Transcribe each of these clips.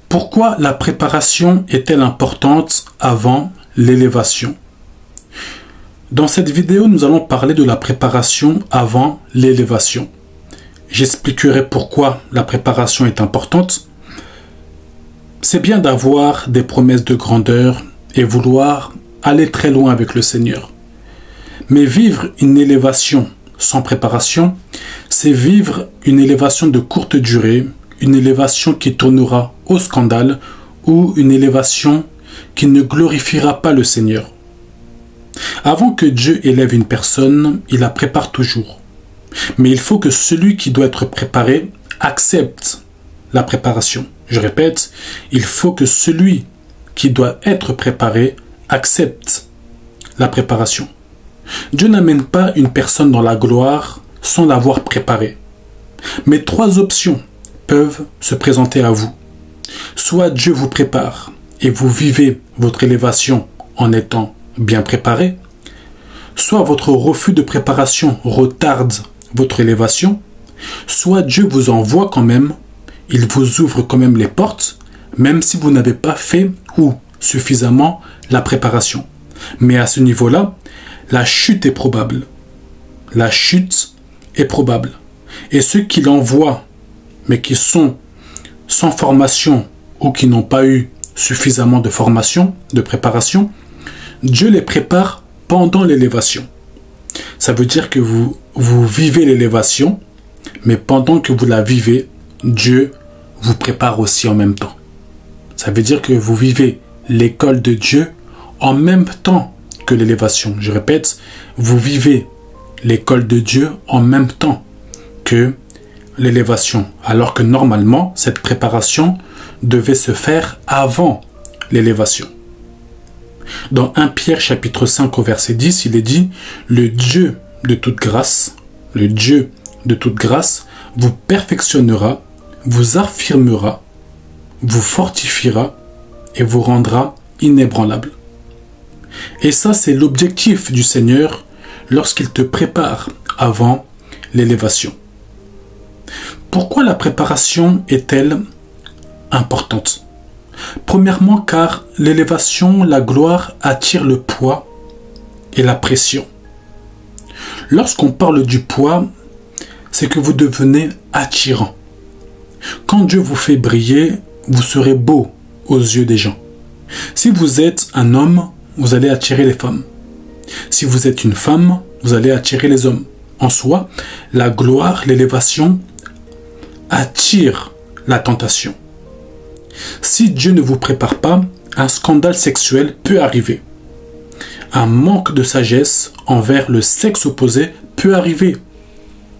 Pourquoi la préparation est-elle importante avant l'élévation? Dans cette vidéo, nous allons parler de la préparation avant l'élévation. J'expliquerai pourquoi la préparation est importante. C'est bien d'avoir des promesses de grandeur et vouloir aller très loin avec le Seigneur. Mais vivre une élévation sans préparation, c'est vivre une élévation de courte durée, une élévation qui tournera au scandale ou une élévation qui ne glorifiera pas le Seigneur. Avant que Dieu élève une personne, il la prépare toujours. Mais il faut que celui qui doit être préparé accepte la préparation. Je répète, il faut que celui qui doit être préparé accepte la préparation. Dieu n'amène pas une personne dans la gloire sans l'avoir préparée. Mais trois options peuvent se présenter à vous. Soit Dieu vous prépare et vous vivez votre élévation en étant bien préparé, soit votre refus de préparation retarde votre élévation, soit Dieu vous envoie quand même, il vous ouvre quand même les portes, même si vous n'avez pas fait ou suffisamment la préparation. Mais à ce niveau-là, la chute est probable. La chute est probable. Et ceux qui l'envoient, mais qui sont sans formation ou qui n'ont pas eu suffisamment de formation, de préparation, Dieu les prépare pendant l'élévation. Ça veut dire que vous vivez l'élévation, mais pendant que vous la vivez, Dieu vous prépare aussi en même temps. Ça veut dire que vous vivez l'école de Dieu en même temps que l'élévation. Je répète, vous vivez l'école de Dieu en même temps que l'élévation, alors que normalement, cette préparation devait se faire avant l'élévation. Dans 1 Pierre chapitre 5 au verset 10, il est dit « Le Dieu de toute grâce, le Dieu de toute grâce vous perfectionnera, vous affirmera, vous fortifiera et vous rendra inébranlable. » Et ça, c'est l'objectif du Seigneur lorsqu'il te prépare avant l'élévation. Pourquoi la préparation est-elle importante? Premièrement, car l'élévation, la gloire attire le poids et la pression. Lorsqu'on parle du poids, c'est que vous devenez attirant. Quand Dieu vous fait briller, vous serez beau aux yeux des gens. Si vous êtes un homme, vous allez attirer les femmes. Si vous êtes une femme, vous allez attirer les hommes. En soi, la gloire, l'élévation attire la tentation. Si Dieu ne vous prépare pas, un scandale sexuel peut arriver. Un manque de sagesse envers le sexe opposé peut arriver.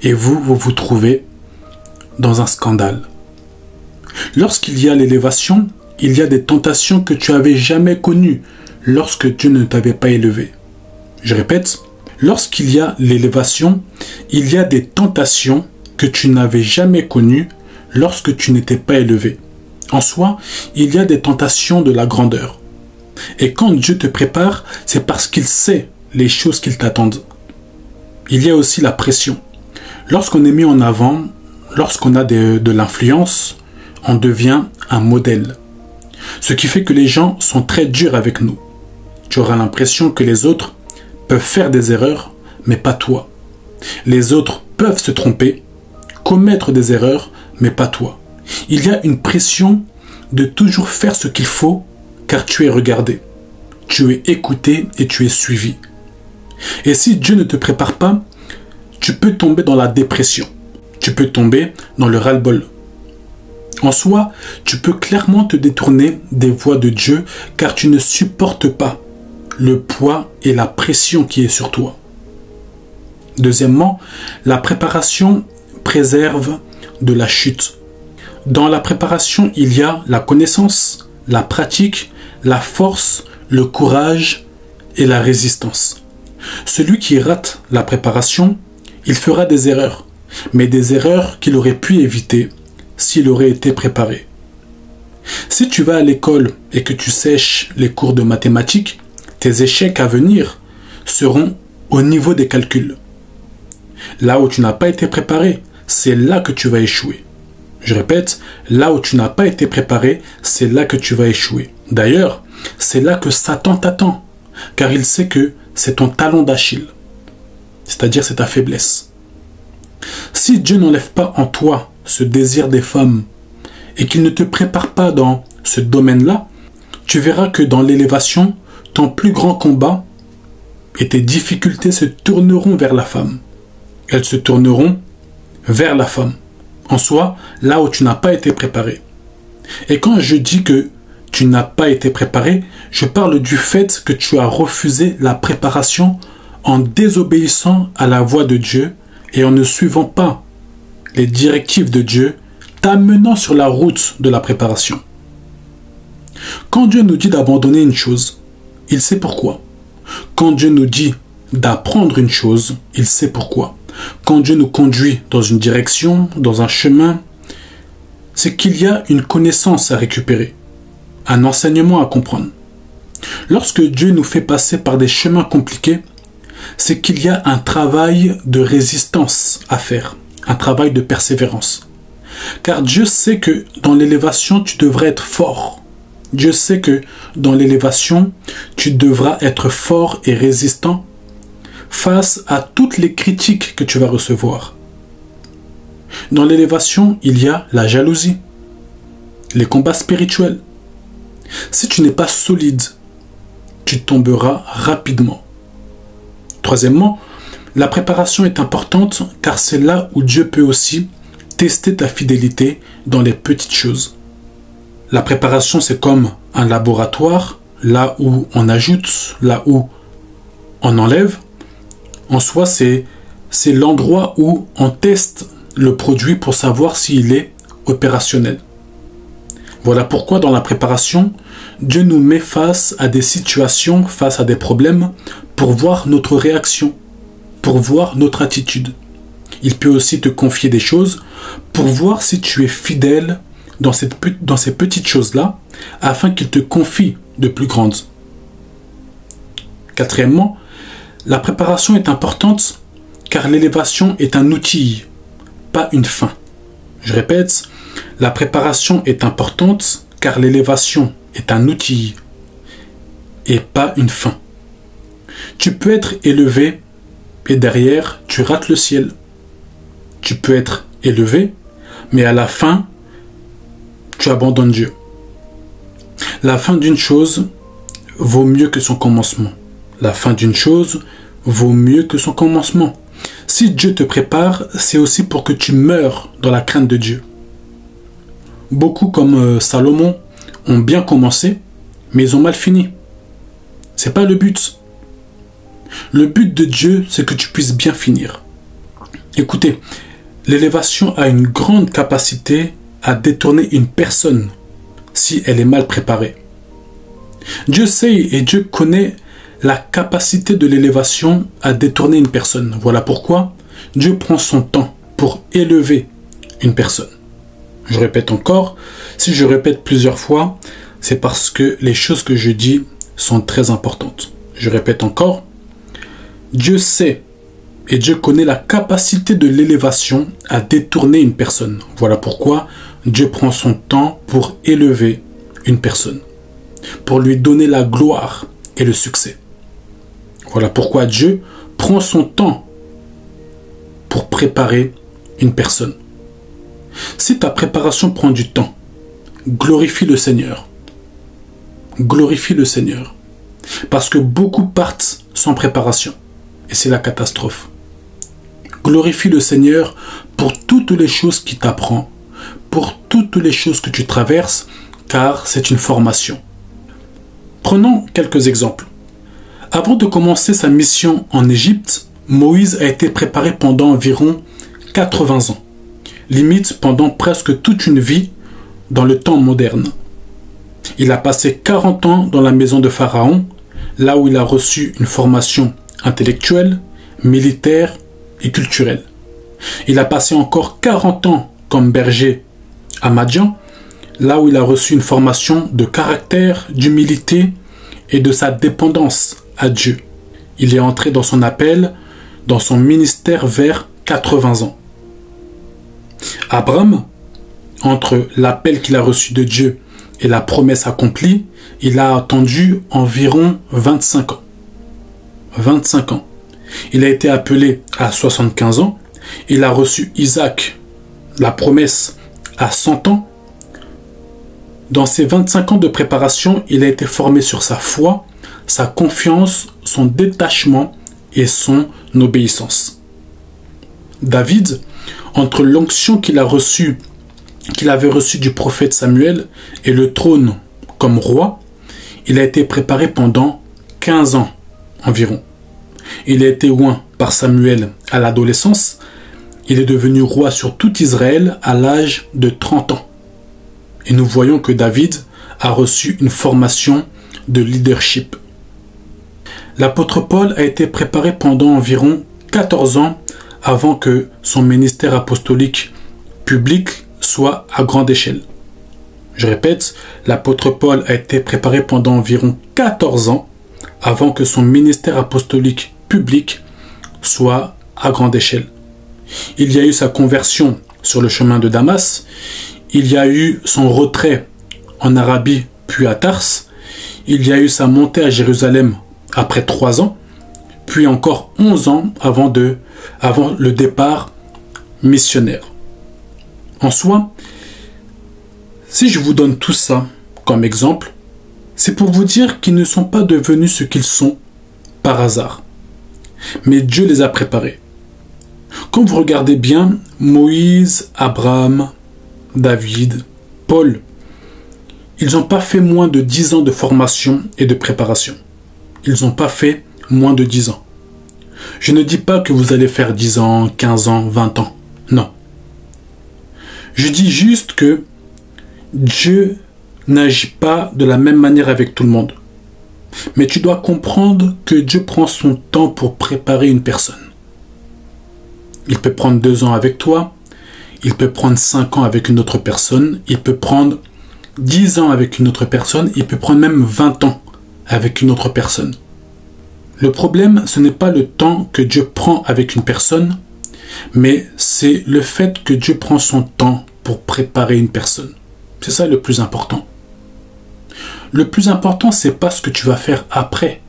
Et vous vous trouvez dans un scandale. Lorsqu'il y a l'élévation, il y a des tentations que tu n'avais jamais connues lorsque Dieu ne t'avait pas élevé. Je répète, lorsqu'il y a l'élévation, il y a des tentations que tu n'avais jamais connues lorsque tu n'étais pas élevé. En soi, il y a des tentations de la grandeur. Et quand Dieu te prépare, c'est parce qu'il sait les choses qui t'attendent. Il y a aussi la pression. Lorsqu'on est mis en avant, lorsqu'on a de l'influence, on devient un modèle. Ce qui fait que les gens sont très durs avec nous. Tu auras l'impression que les autres peuvent faire des erreurs, mais pas toi. Les autres peuvent se tromper, commettre des erreurs, mais pas toi. Il y a une pression de toujours faire ce qu'il faut, car tu es regardé, tu es écouté et tu es suivi. Et si Dieu ne te prépare pas, tu peux tomber dans la dépression, tu peux tomber dans le ras-le-bol. En soi, tu peux clairement te détourner des voies de Dieu, car tu ne supportes pas le poids et la pression qui est sur toi. Deuxièmement, la préparation préserve de la chute. Dans la préparation, il y a la connaissance, la pratique, la force, le courage et la résistance. Celui qui rate la préparation, il fera des erreurs, mais des erreurs qu'il aurait pu éviter s'il aurait été préparé. Si tu vas à l'école et que tu sèches les cours de mathématiques, tes échecs à venir seront au niveau des calculs. Là où tu n'as pas été préparé, c'est là que tu vas échouer. Je répète, là où tu n'as pas été préparé, c'est là que tu vas échouer. D'ailleurs, c'est là que Satan t'attend, car il sait que c'est ton talon d'Achille, c'est-à-dire c'est ta faiblesse. Si Dieu n'enlève pas en toi ce désir des femmes et qu'il ne te prépare pas dans ce domaine-là, tu verras que dans l'élévation, ton plus grand combat et tes difficultés se tourneront vers la femme. Elles se tourneront vers la femme. En soi, là où tu n'as pas été préparé. Et quand je dis que tu n'as pas été préparé, je parle du fait que tu as refusé la préparation en désobéissant à la voix de Dieu et en ne suivant pas les directives de Dieu, t'amenant sur la route de la préparation. Quand Dieu nous dit d'abandonner une chose, il sait pourquoi. Quand Dieu nous dit d'apprendre une chose, il sait pourquoi. Quand Dieu nous conduit dans une direction, dans un chemin, c'est qu'il y a une connaissance à récupérer, un enseignement à comprendre. Lorsque Dieu nous fait passer par des chemins compliqués, c'est qu'il y a un travail de résistance à faire, un travail de persévérance. Car Dieu sait que dans l'élévation, tu devrais être fort. Dieu sait que dans l'élévation, tu devras être fort et résistant face à toutes les critiques que tu vas recevoir. Dans l'élévation, il y a la jalousie, les combats spirituels. Si tu n'es pas solide, tu tomberas rapidement. Troisièmement, la préparation est importante car c'est là où Dieu peut aussi tester ta fidélité dans les petites choses. La préparation, c'est comme un laboratoire, là où on ajoute, là où on enlève. En soi, c'est l'endroit où on teste le produit pour savoir s'il est opérationnel. Voilà pourquoi dans la préparation, Dieu nous met face à des situations, face à des problèmes, pour voir notre réaction, pour voir notre attitude. Il peut aussi te confier des choses pour voir si tu es fidèle dans ces petites choses-là, afin qu'il te confie de plus grandes. Quatrièmement, la préparation est importante car l'élévation est un outil, pas une fin. Je répète, la préparation est importante car l'élévation est un outil et pas une fin. Tu peux être élevé et derrière tu rates le ciel. Tu peux être élevé, mais à la fin, tu abandonnes Dieu. La fin d'une chose vaut mieux que son commencement. La fin d'une chose vaut mieux que son commencement. Si Dieu te prépare, c'est aussi pour que tu meures dans la crainte de Dieu. Beaucoup comme Salomon ont bien commencé, mais ils ont mal fini. C'est pas le but. Le but de Dieu, c'est que tu puisses bien finir. Écoutez, l'élévation a une grande capacité à détourner une personne si elle est mal préparée. Dieu sait et Dieu connaît la capacité de l'élévation à détourner une personne. Voilà pourquoi Dieu prend son temps pour élever une personne. Je répète encore, si je répète plusieurs fois, c'est parce que les choses que je dis sont très importantes. Je répète encore, Dieu sait et Dieu connaît la capacité de l'élévation à détourner une personne. Voilà pourquoi Dieu prend son temps pour élever une personne, pour lui donner la gloire et le succès. Voilà pourquoi Dieu prend son temps pour préparer une personne. Si ta préparation prend du temps, glorifie le Seigneur. Glorifie le Seigneur. Parce que beaucoup partent sans préparation. Et c'est la catastrophe. Glorifie le Seigneur pour toutes les choses qu'il t'apprend, pour toutes les choses que tu traverses, car c'est une formation. Prenons quelques exemples. Avant de commencer sa mission en Égypte, Moïse a été préparé pendant environ 80 ans. Limite pendant presque toute une vie dans le temps moderne. Il a passé 40 ans dans la maison de Pharaon, là où il a reçu une formation intellectuelle, militaire et culturelle. Il a passé encore 40 ans comme berger à Madian, là où il a reçu une formation de caractère, d'humilité et de sa dépendance à Dieu. Il est entré dans son appel, dans son ministère vers 80 ans. Abraham, entre l'appel qu'il a reçu de Dieu et la promesse accomplie, il a attendu environ 25 ans. 25 ans. Il a été appelé à 75 ans. Il a reçu Isaac, la promesse, à 100 ans. Dans ces 25 ans de préparation, il a été formé sur sa foi, sa confiance, son détachement et son obéissance. David, entre l'onction qu'il avait reçue du prophète Samuel et le trône comme roi, il a été préparé pendant 15 ans environ. Il a été oint par Samuel à l'adolescence. Il est devenu roi sur tout Israël à l'âge de 30 ans. Et nous voyons que David a reçu une formation de leadership. L'apôtre Paul a été préparé pendant environ 14 ans avant que son ministère apostolique public soit à grande échelle. Je répète, l'apôtre Paul a été préparé pendant environ 14 ans avant que son ministère apostolique public soit à grande échelle. Il y a eu sa conversion sur le chemin de Damas, il y a eu son retrait en Arabie puis à Tars, il y a eu sa montée à Jérusalem après 3 ans, puis encore 11 ans avant le départ missionnaire. En soi, si je vous donne tout ça comme exemple, c'est pour vous dire qu'ils ne sont pas devenus ce qu'ils sont par hasard. Mais Dieu les a préparés. Quand vous regardez bien, Moïse, Abraham, David, Paul, ils n'ont pas fait moins de 10 ans de formation et de préparation. Ils n'ont pas fait moins de 10 ans. Je ne dis pas que vous allez faire 10 ans, 15 ans, 20 ans. Non. Je dis juste que Dieu n'agit pas de la même manière avec tout le monde. Mais tu dois comprendre que Dieu prend son temps pour préparer une personne. Il peut prendre 2 ans avec toi, il peut prendre 5 ans avec une autre personne, il peut prendre 10 ans avec une autre personne, il peut prendre même 20 ans avec une autre personne. Le problème, ce n'est pas le temps que Dieu prend avec une personne, mais c'est le fait que Dieu prend son temps pour préparer une personne. C'est ça le plus important. Le plus important, c'est pas ce que tu vas faire après.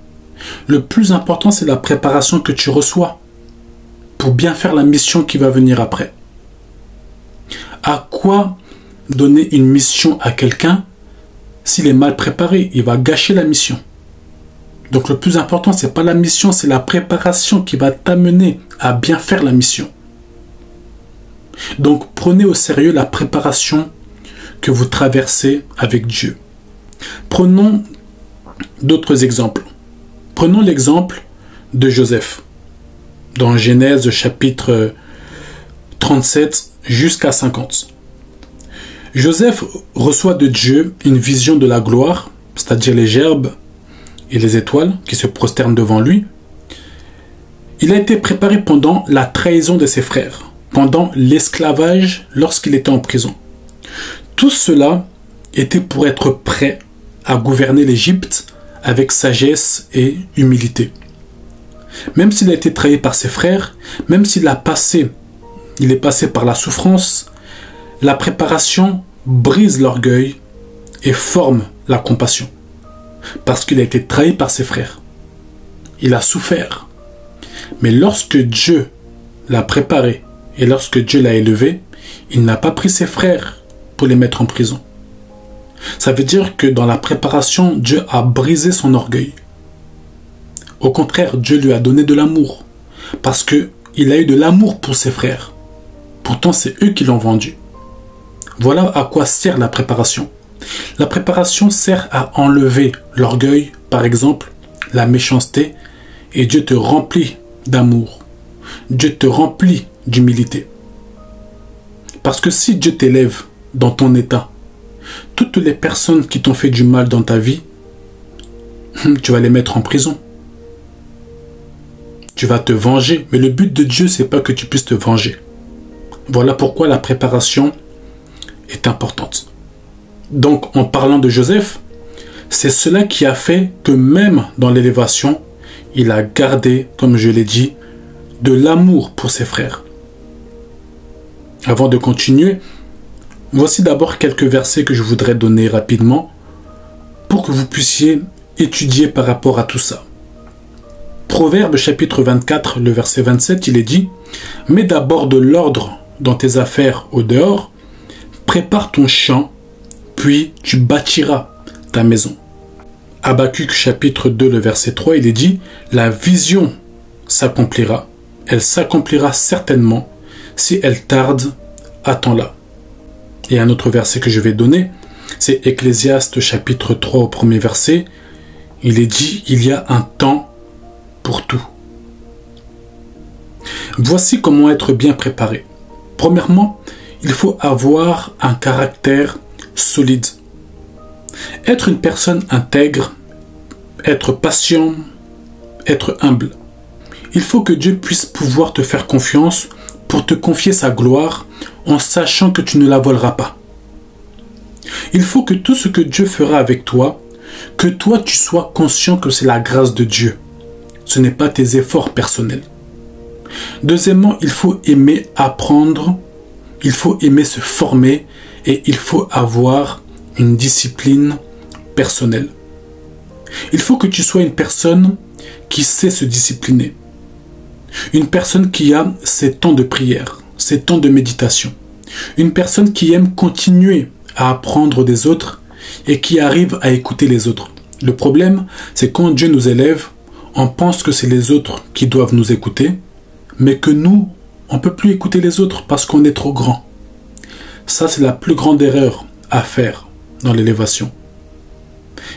Le plus important, c'est la préparation que tu reçois pour bien faire la mission qui va venir après. À quoi donner une mission à quelqu'un s'il est mal préparé? Il va gâcher la mission. Donc le plus important, c'est pas la mission, c'est la préparation qui va t'amener à bien faire la mission. Donc prenez au sérieux la préparation que vous traversez avec Dieu. Prenons d'autres exemples. Prenons l'exemple de Joseph. Dans Genèse chapitre 37 jusqu'à 50. Joseph reçoit de Dieu une vision de la gloire, c'est-à-dire les gerbes et les étoiles qui se prosternent devant lui. Il a été préparé pendant la trahison de ses frères, pendant l'esclavage lorsqu'il était en prison. Tout cela était pour être prêt à gouverner l'Égypte avec sagesse et humilité. Même s'il a été trahi par ses frères, même s'il est passé par la souffrance, la préparation brise l'orgueil et forme la compassion. Parce qu'il a été trahi par ses frères. Il a souffert. Mais lorsque Dieu l'a préparé et lorsque Dieu l'a élevé, il n'a pas pris ses frères pour les mettre en prison. Ça veut dire que dans la préparation, Dieu a brisé son orgueil. Au contraire, Dieu lui a donné de l'amour. Parce qu'il a eu de l'amour pour ses frères. Pourtant, c'est eux qui l'ont vendu. Voilà à quoi sert la préparation. La préparation sert à enlever l'orgueil, par exemple, la méchanceté, et Dieu te remplit d'amour. Dieu te remplit d'humilité. Parce que si Dieu t'élève dans ton état, toutes les personnes qui t'ont fait du mal dans ta vie, tu vas les mettre en prison. Tu vas te venger, mais le but de Dieu, c'est pas que tu puisses te venger. Voilà pourquoi la préparation est importante. Donc, en parlant de Joseph, c'est cela qui a fait que même dans l'élévation, il a gardé, comme je l'ai dit, de l'amour pour ses frères. Avant de continuer, Voici d'abord quelques versets que je voudrais donner rapidement pour que vous puissiez étudier par rapport à tout ça. Proverbe chapitre 24, le verset 27, il est dit « Mets d'abord de l'ordre dans tes affaires au dehors, prépare ton champ, puis tu bâtiras ta maison. » Habakkuk chapitre 2, le verset 3, il est dit « La vision s'accomplira, elle s'accomplira certainement, si elle tarde, attends-la. » Et un autre verset que je vais donner, c'est Ecclésiaste chapitre 3 au premier verset, il est dit « Il y a un temps pour tout. » Voici comment être bien préparé. Premièrement, il faut avoir un caractère solide. Être une personne intègre, être patient, être humble. Il faut que Dieu puisse pouvoir te faire confiance pour te confier sa gloire en sachant que tu ne la voleras pas. Il faut que tout ce que Dieu fera avec toi, que toi tu sois conscient que c'est la grâce de Dieu. Ce n'est pas tes efforts personnels. Deuxièmement, il faut aimer apprendre, il faut aimer se former et il faut avoir une discipline personnelle. Il faut que tu sois une personne qui sait se discipliner. Une personne qui a ses temps de prière, ses temps de méditation. Une personne qui aime continuer à apprendre des autres et qui arrive à écouter les autres. Le problème, c'est quand Dieu nous élève, on pense que c'est les autres qui doivent nous écouter, mais que nous, on ne peut plus écouter les autres parce qu'on est trop grand. Ça, c'est la plus grande erreur à faire dans l'élévation.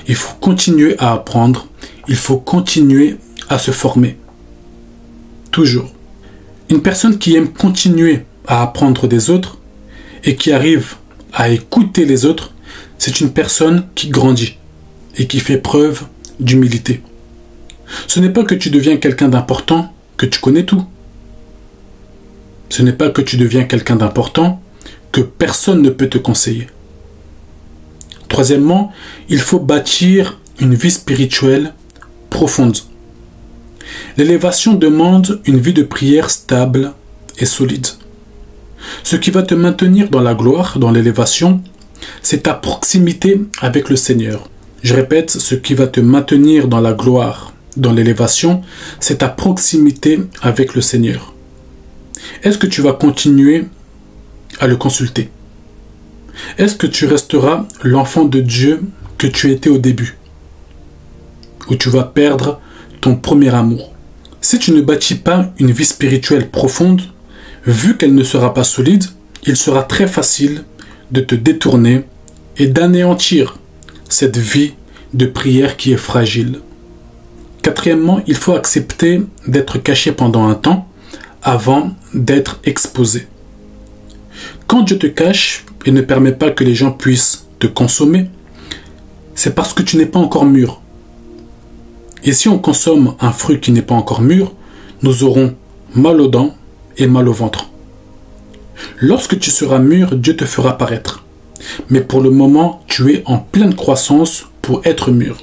Il faut continuer à apprendre, il faut continuer à se former. Toujours. Une personne qui aime continuer à apprendre des autres et qui arrive à écouter les autres, c'est une personne qui grandit et qui fait preuve d'humilité. Ce n'est pas que tu deviens quelqu'un d'important, que tu connais tout. Ce n'est pas que tu deviens quelqu'un d'important, que personne ne peut te conseiller. Troisièmement, il faut bâtir une vie spirituelle profonde. L'élévation demande une vie de prière stable et solide. Ce qui va te maintenir dans la gloire, dans l'élévation, c'est ta proximité avec le Seigneur. Je répète, ce qui va te maintenir dans la gloire, dans l'élévation, c'est ta proximité avec le Seigneur. Est-ce que tu vas continuer à le consulter? Est-ce que tu resteras l'enfant de Dieu que tu étais au début? Ou tu vas perdre ton premier amour? Si tu ne bâtis pas une vie spirituelle profonde, vu qu'elle ne sera pas solide, il sera très facile de te détourner et d'anéantir cette vie de prière qui est fragile. Quatrièmement, il faut accepter d'être caché pendant un temps avant d'être exposé. Quand Dieu te cache et ne permet pas que les gens puissent te consommer, c'est parce que tu n'es pas encore mûr. Et si on consomme un fruit qui n'est pas encore mûr, nous aurons mal aux dents et mal au ventre. Lorsque tu seras mûr, Dieu te fera paraître. Mais pour le moment, tu es en pleine croissance pour être mûr.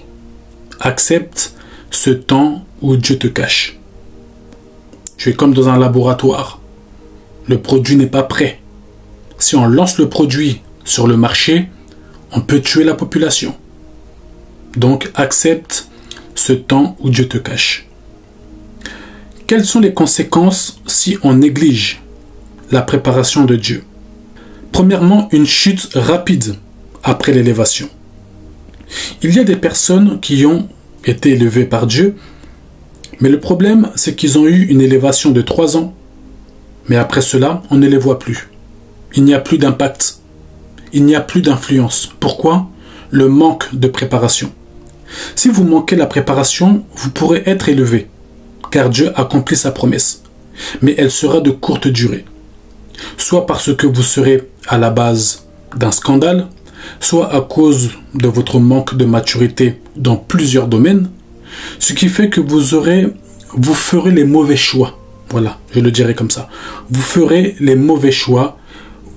Accepte ce temps où Dieu te cache. Tu es comme dans un laboratoire. Le produit n'est pas prêt. Si on lance le produit sur le marché, on peut tuer la population. Donc accepte ce temps où Dieu te cache. Quelles sont les conséquences si on néglige la préparation de Dieu? Premièrement, une chute rapide après l'élévation. Il y a des personnes qui ont été élevées par Dieu, mais le problème, c'est qu'ils ont eu une élévation de 3 ans. Mais après cela, on ne les voit plus. Il n'y a plus d'impact. Il n'y a plus d'influence. Pourquoi? Le manque de préparation. Si vous manquez la préparation, vous pourrez être élevé, car Dieu accomplit sa promesse. Mais elle sera de courte durée. Soit parce que vous serez à la base d'un scandale, soit à cause de votre manque de maturité dans plusieurs domaines, ce qui fait que vous ferez les mauvais choix. Voilà, je le dirais comme ça. Vous ferez les mauvais choix,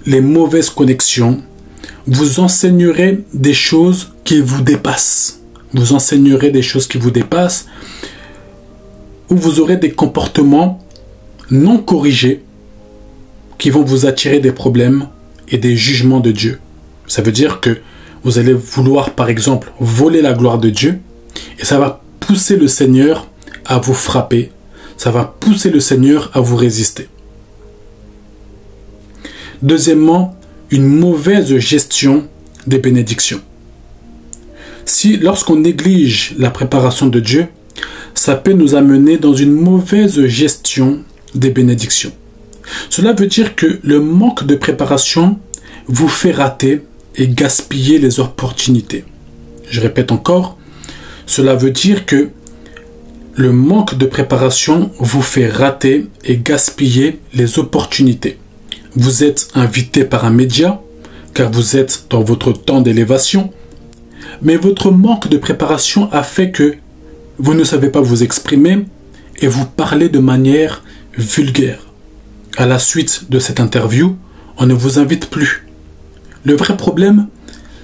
les mauvaises connexions. Vous enseignerez des choses qui vous dépassent. Vous enseignerez des choses qui vous dépassent, ou vous aurez des comportements non corrigés qui vont vous attirer des problèmes et des jugements de Dieu. Ça veut dire que vous allez vouloir, par exemple, voler la gloire de Dieu, et ça va pousser le Seigneur à vous frapper, ça va pousser le Seigneur à vous résister. Deuxièmement, une mauvaise gestion des bénédictions. Si lorsqu'on néglige la préparation de Dieu, ça peut nous amener dans une mauvaise gestion des bénédictions. Cela veut dire que le manque de préparation vous fait rater et gaspiller les opportunités. Je répète encore, cela veut dire que le manque de préparation vous fait rater et gaspiller les opportunités. Vous êtes invité par un média, car vous êtes dans votre temps d'élévation, mais votre manque de préparation a fait que vous ne savez pas vous exprimer et vous parlez de manière vulgaire. À la suite de cette interview, on ne vous invite plus. Le vrai problème,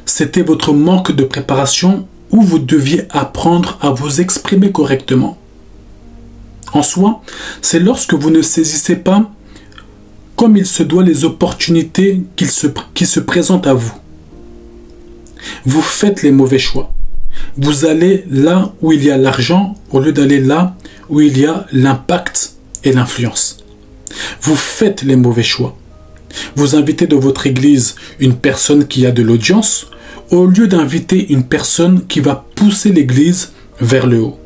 c'était votre manque de préparation où vous deviez apprendre à vous exprimer correctement. En soi, c'est lorsque vous ne saisissez pas comme il se doit les opportunités qui se présentent à vous. Vous faites les mauvais choix. Vous allez là où il y a l'argent au lieu d'aller là où il y a l'impact et l'influence. Vous faites les mauvais choix. Vous invitez dans votre église une personne qui a de l'audience au lieu d'inviter une personne qui va pousser l'église vers le haut.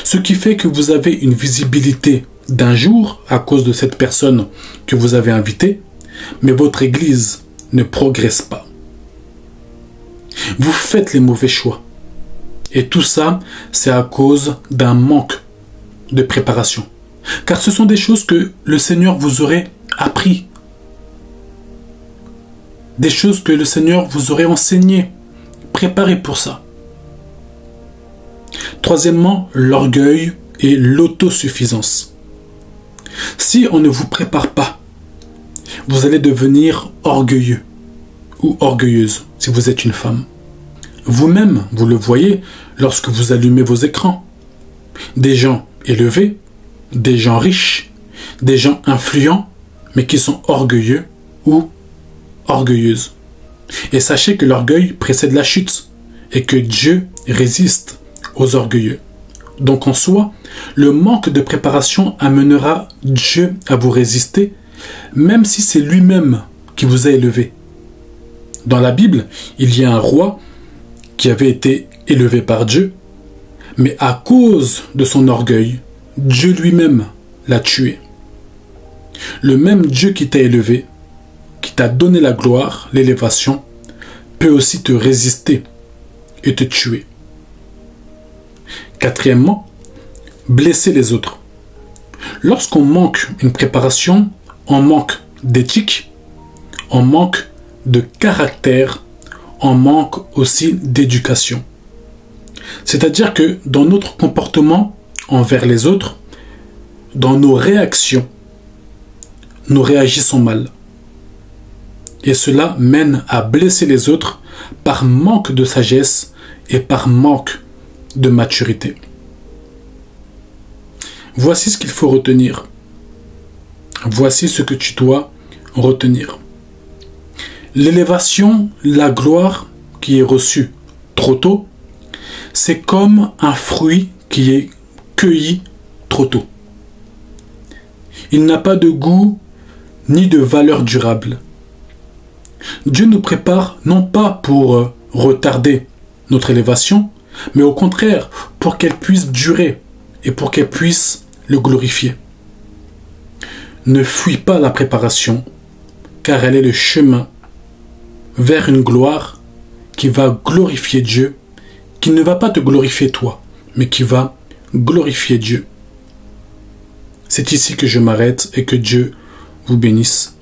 Ce qui fait que vous avez une visibilité d'un jour à cause de cette personne que vous avez invitée, mais votre église ne progresse pas. Vous faites les mauvais choix. Et tout ça, c'est à cause d'un manque de préparation. Car ce sont des choses que le Seigneur vous aurait appris. Des choses que le Seigneur vous aurait enseignées. Préparez pour ça. Troisièmement, l'orgueil et l'autosuffisance. Si on ne vous prépare pas, vous allez devenir orgueilleux ou orgueilleuse si vous êtes une femme. Vous-même, vous le voyez lorsque vous allumez vos écrans. Des gens élevés, des gens riches, des gens influents, mais qui sont orgueilleux ou orgueilleuses. Et sachez que l'orgueil précède la chute et que Dieu résiste aux orgueilleux. Donc en soi, le manque de préparation amènera Dieu à vous résister, même si c'est lui-même qui vous a élevé. Dans la Bible, il y a un roi qui avait été élevé par Dieu, mais à cause de son orgueil, Dieu lui-même l'a tué. Le même Dieu qui t'a élevé, qui t'a donné la gloire, l'élévation, peut aussi te résister et te tuer. Quatrièmement, blesser les autres. Lorsqu'on manque une préparation, on manque d'éthique, on manque de caractère, on manque aussi d'éducation. C'est-à-dire que dans notre comportement envers les autres, dans nos réactions, nous réagissons mal. Et cela mène à blesser les autres par manque de sagesse et par manque de maturité. Voici ce qu'il faut retenir. Voici ce que tu dois retenir. L'élévation, la gloire qui est reçue trop tôt, c'est comme un fruit qui est cueilli trop tôt. Il n'a pas de goût ni de valeur durable. Dieu nous prépare non pas pour retarder notre élévation, mais au contraire pour qu'elle puisse durer et pour qu'elle puisse le glorifier. Ne fuis pas la préparation, car elle est le chemin vers une gloire qui va glorifier Dieu, qui ne va pas te glorifier toi, mais qui va glorifier Dieu. C'est ici que je m'arrête et que Dieu vous bénisse.